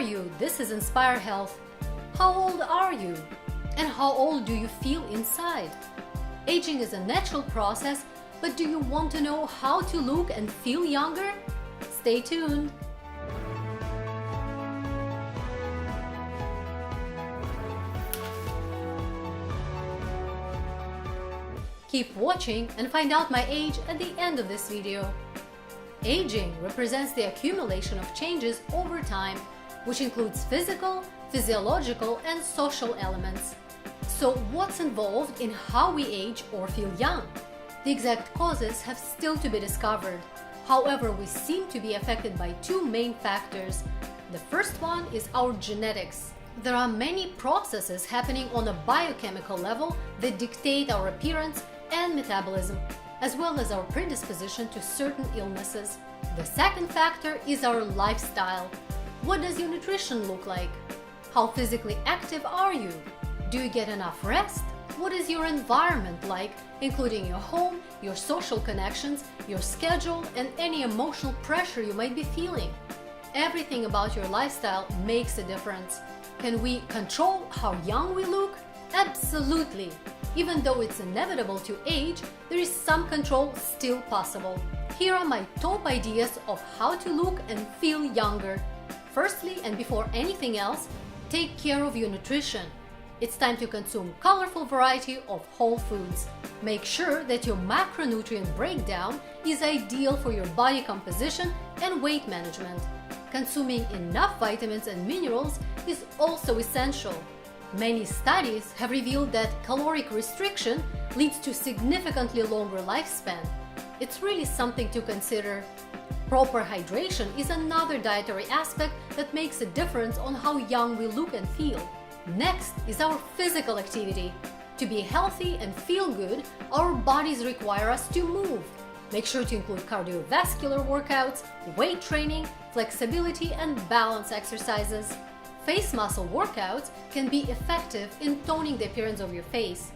you? This is Inspire Health. How old are you? And how old do you feel inside? Aging is a natural process, but do you want to know how to look and feel younger? Stay tuned. Keep watching and find out my age at the end of this video. Aging represents the accumulation of changes over time, which includes physical, physiological, and social elements. So what's involved in how we age or feel young? The exact causes have still to be discovered. However, we seem to be affected by two main factors. The first one is our genetics. There are many processes happening on a biochemical level that dictate our appearance and metabolism, as well as our predisposition to certain illnesses. The second factor is our lifestyle. What does your nutrition look like? How physically active are you? Do you get enough rest? What is your environment like, including your home, your social connections, your schedule, and any emotional pressure you might be feeling? Everything about your lifestyle makes a difference. Can we control how young we look? Absolutely! Even though it's inevitable to age, there is some control still possible. Here are my top ideas of how to look and feel younger. Firstly, and before anything else, take care of your nutrition. It's time to consume colorful variety of whole foods. Make sure that your macronutrient breakdown is ideal for your body composition and weight management. Consuming enough vitamins and minerals is also essential. Many studies have revealed that caloric restriction leads to significantly longer lifespan. It's really something to consider. Proper hydration is another dietary aspect that makes a difference on how young we look and feel. Next is our physical activity. To be healthy and feel good, our bodies require us to move. Make sure to include cardiovascular workouts, weight training, flexibility, and balance exercises. Face muscle workouts can be effective in toning the appearance of your face.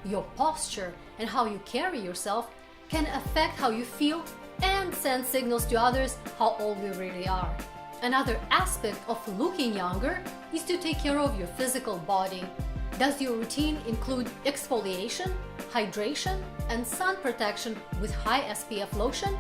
Your posture and how you carry yourself can affect how you feel and send signals to others how old we really are. Another aspect of looking younger is to take care of your physical body. Does your routine include exfoliation, hydration, and sun protection with high SPF lotion?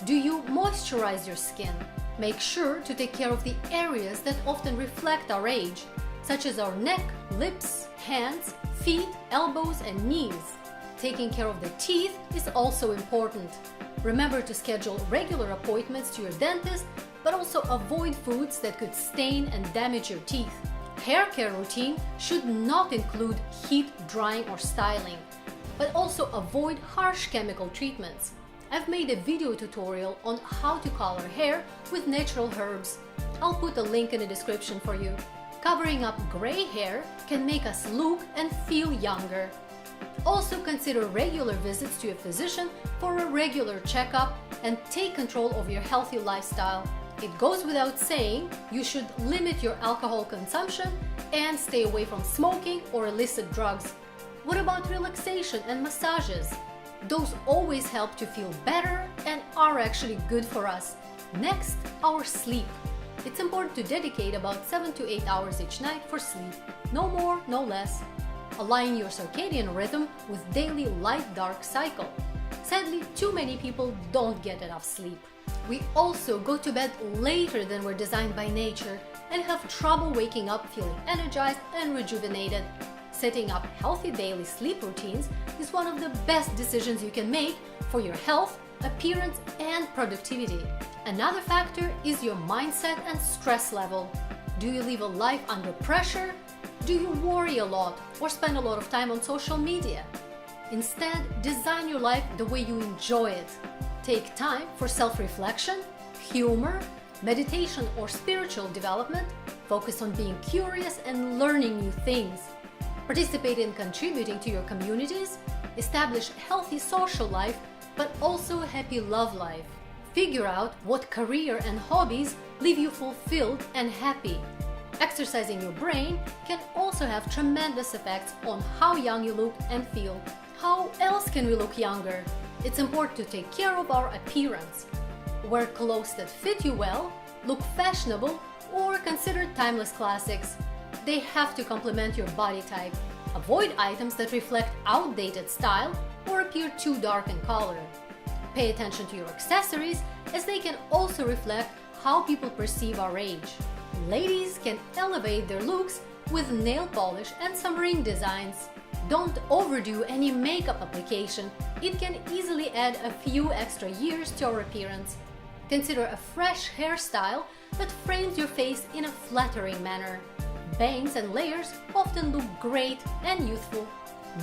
Do you moisturize your skin? Make sure to take care of the areas that often reflect our age, such as our neck, lips, hands, feet, elbows, and knees. Taking care of the teeth is also important. Remember to schedule regular appointments to your dentist, but also avoid foods that could stain and damage your teeth. Hair care routine should not include heat drying or styling, but also avoid harsh chemical treatments. I've made a video tutorial on how to color hair with natural herbs. I'll put a link in the description for you. Covering up gray hair can make us look and feel younger. Also consider regular visits to a physician for a regular checkup and take control of your healthy lifestyle. It goes without saying, you should limit your alcohol consumption and stay away from smoking or illicit drugs. What about relaxation and massages? Those always help to feel better and are actually good for us. Next, our sleep. It's important to dedicate about 7 to 8 hours each night for sleep. No more, no less. Align your circadian rhythm with daily light-dark cycle. Sadly, too many people don't get enough sleep. We also go to bed later than we're designed by nature and have trouble waking up feeling energized and rejuvenated. Setting up healthy daily sleep routines is one of the best decisions you can make for your health, appearance, and productivity. Another factor is your mindset and stress level. Do you live a life under pressure? Do you worry a lot or spend a lot of time on social media? Instead, design your life the way you enjoy it. Take time for self-reflection, humor, meditation, or spiritual development. Focus on being curious and learning new things. Participate in contributing to your communities, establish a healthy social life, but also a happy love life. Figure out what career and hobbies leave you fulfilled and happy. Exercising your brain can also have tremendous effects on how young you look and feel. How else can we look younger? It's important to take care of our appearance. Wear clothes that fit you well, look fashionable, or considered timeless classics. They have to complement your body type. Avoid items that reflect outdated style or appear too dark in color. Pay attention to your accessories, as they can also reflect how people perceive our age. Ladies can elevate their looks with nail polish and some ring designs. Don't overdo any makeup application. It can easily add a few extra years to your appearance. Consider a fresh hairstyle that frames your face in a flattering manner. Bangs and layers often look great and youthful.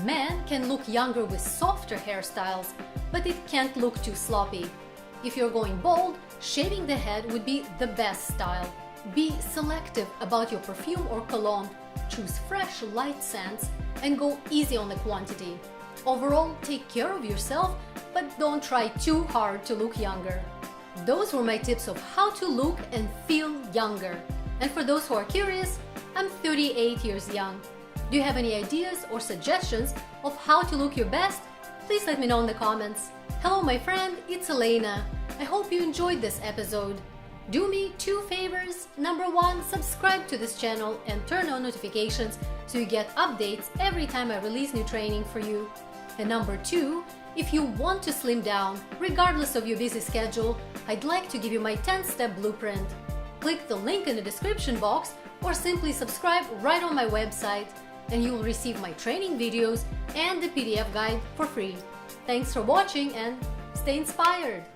Men can look younger with softer hairstyles, but it can't look too sloppy. If you're going bold, shaving the head would be the best style. Be selective about your perfume or cologne. Choose fresh, light scents and go easy on the quantity. Overall, take care of yourself, but don't try too hard to look younger. Those were my tips of how to look and feel younger. And for those who are curious, I'm 38 years young. Do you have any ideas or suggestions of how to look your best? Please let me know in the comments. Hello my friend, it's Elena. I hope you enjoyed this episode. Do me two favors. Number one, subscribe to this channel and turn on notifications so you get updates every time I release new training for you. And number two, if you want to slim down, regardless of your busy schedule, I'd like to give you my 10-step blueprint. Click the link in the description box or simply subscribe right on my website and you will receive my training videos and the PDF guide for free. Thanks for watching and stay inspired!